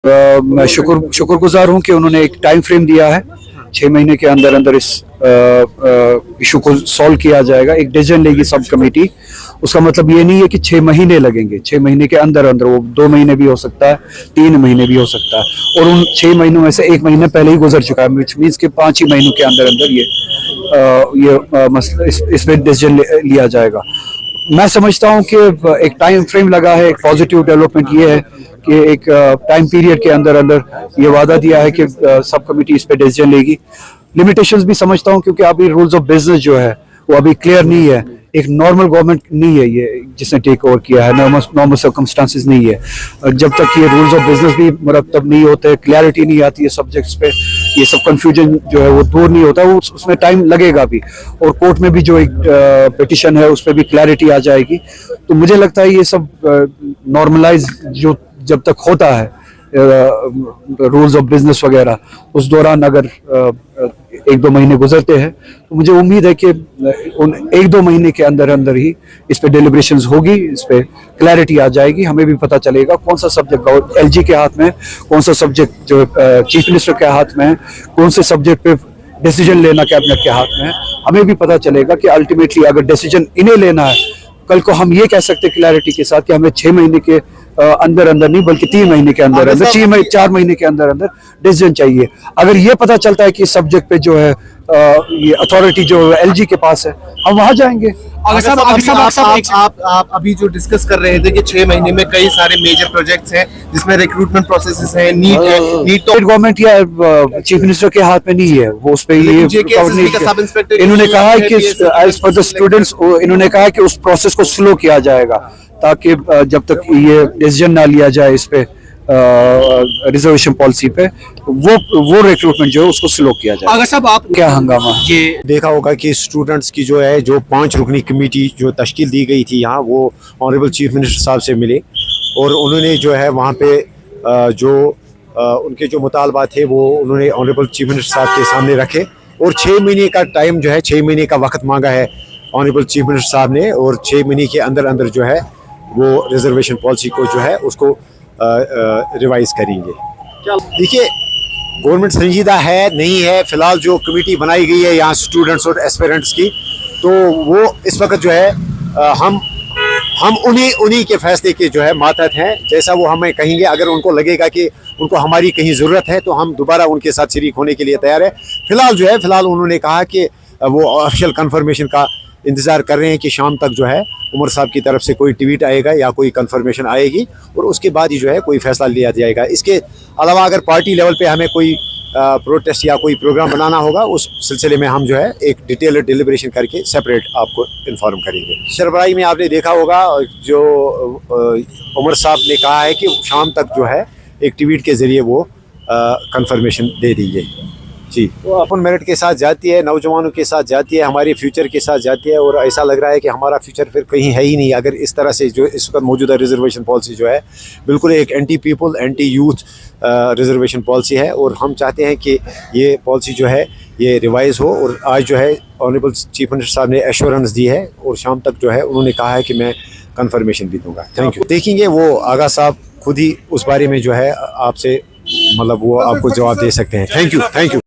मैं शुक्रगुजार हूं कि उन्होंने एक टाइम फ्रेम दिया है। 6 महीने के अंदर अंदर इस इशू को सॉल्व किया जाएगा। एक डिसीजन लेगी सब कमेटी। उसका मतलब ये नहीं है कि 6 महीने लगेंगे। 6 महीने के अंदर अंदर वो 2 महीने भी हो सकता है, 3 महीने भी हो सकता है। और उन 6 महीनों में से 1 महीना पहले ही गुजर चुका है, विच मीन्स कि 5 ही महीनों के अंदर अंदर इसमें डिसीजन लिया जाएगा। मैं समझता हूं कि एक टाइम फ्रेम लगा है। एक पॉजिटिव डेवलपमेंट ये है कि एक टाइम पीरियड के अंदर अंदर ये वादा दिया है कि सब कमेटी इस पे डिसीजन लेगी। लिमिटेशंस भी समझता हूं क्योंकि अभी रूल्स ऑफ बिजनेस जो है वो अभी क्लियर नहीं है। एक नॉर्मल गवर्नमेंट नहीं है ये जिसने टेक ओवर किया है, नॉर्मल सर्कमस्टांसेस नहीं है। जब तक ये रूल्स ऑफ बिजनेस भी मुरतब नहीं होते, क्लैरिटी नहीं आती है सब्जेक्ट्स पे, ये सब कंफ्यूजन जो है वो दूर नहीं होता, वो उसमें टाइम लगेगा भी। और कोर्ट में भी जो एक पिटिशन है उस पर भी क्लैरिटी आ जाएगी। तो मुझे लगता है ये सब नॉर्मलाइज जो जब तक होता है रूल्स ऑफ बिजनेस वगैरह, उस दौरान अगर 1-2 महीने गुजरते हैं तो मुझे उम्मीद है कि उन 1-2 महीने के अंदर अंदर ही इस पे डिलिब्रेशंस होगी, इस पे क्लैरिटी आ जाएगी। हमें भी पता चलेगा कौन सा सब्जेक्ट एलजी के हाथ में है, कौन सा सब्जेक्ट जो चीफ मिनिस्टर के हाथ में है, कौन से सब्जेक्ट पे डिसीजन लेना कैबिनेट के हाथ में है। हमें भी पता चलेगा कि अल्टीमेटली अगर डिसीजन इन्हें लेना है, कल को हम ये कह सकते हैं क्लैरिटी के साथ कि हमें 6 महीने के अंदर अंदर नहीं बल्कि 3 महीने के अंदर अंदर 4 महीने के अंदर अंदर डिसीजन चाहिए। अगर ये पता चलता है कि इस सब्जेक्ट पे जो है ये अथॉरिटी जो एलजी के पास है, हम वहां जाएंगे। अगर आप अभी जो डिस्कस कर रहे थे कि 6 महीने में कई सारे मेजर प्रोजेक्ट्स हैं जिसमें रिक्रूटमेंट प्रोसेसेस हैं, नीट है, नीट तो गवर्नमेंट या चीफ मिनिस्टर के हाथ में नहीं है, वो उस पे ये इन्होंने कहा है कि एज पर द स्टूडेंट्स, इन्होंने कहा है कि उस प्रोसेस को स्लो किया जाएगा ताकि जब तक ये डिसीजन ना लिया जाए इस पे रिजर्वेशन पॉलिसी पे, वो रिक्रूटमेंट जो है उसको स्लो किया जाए। अगर सब आप क्या हंगामा ये देखा होगा कि स्टूडेंट्स की जो है जो 5 रुकनी कमेटी जो तश्कील दी गई थी यहाँ, वो ऑनरेबल चीफ मिनिस्टर साहब से मिले और उन्होंने जो है वहाँ पे उनके जो मुतालबात थे वो उन्होंने ऑनरेबल चीफ मिनिस्टर साहब के सामने रखे और 6 महीने का टाइम जो है, 6 महीने का वक्त मांगा है ऑनरेबल चीफ मिनिस्टर साहब ने। और 6 महीने के अंदर अंदर जो है वो रिजर्वेशन पॉलिसी को जो है उसको रिवाइज करेंगे। देखिए, गवर्नमेंट संजीदा है नहीं है, फिलहाल जो कमेटी बनाई गई है यहाँ स्टूडेंट्स और एस्पिरेंट्स की, तो वो इस वक्त जो है हम उन्हीं के फैसले के जो है मातहत हैं। जैसा वो हमें कहेंगे, अगर उनको लगेगा कि उनको हमारी कहीं ज़रूरत है तो हम दोबारा उनके साथ शरीक होने के लिए तैयार है। फिलहाल उन्होंने कहा कि वो ऑफिशियल कंफर्मेशन का इंतज़ार कर रहे हैं कि शाम तक जो है उमर साहब की तरफ से कोई ट्वीट आएगा या कोई कंफर्मेशन आएगी और उसके बाद ही जो है कोई फैसला लिया जाएगा। इसके अलावा अगर पार्टी लेवल पे हमें कोई प्रोटेस्ट या कोई प्रोग्राम बनाना होगा, उस सिलसिले में हम जो है एक डिटेल डिलिब्रेशन करके सेपरेट आपको इन्फॉर्म करेंगे। सरबराही में आपने देखा होगा जो उमर साहब ने कहा है कि शाम तक जो है एक ट्वीट के ज़रिए वो कंफर्मेशन दे देंगे। जी, वो अपन मेरिट के साथ जाती है, नौजवानों के साथ जाती है, हमारे फ्यूचर के साथ जाती है और ऐसा लग रहा है कि हमारा फ्यूचर फिर कहीं है ही नहीं अगर इस तरह से जो इस वक्त मौजूदा रिजर्वेशन पॉलिसी जो है बिल्कुल एक anti people anti youth reservation policy है। और हम चाहते हैं कि ये पॉलिसी जो है ये रिवाइज हो। और आज जो है ऑनरेबल चीफ मिनिस्टर साहब ने एश्योरेंस दी है और शाम तक जो है उन्होंने कहा है कि मैं कंफर्मेशन भी दूंगा। Thank you. देखेंगे वो आगा साहब खुद ही उस बारे में जो है आपसे मतलब वो आपको जवाब दे सकते हैं। Thank you.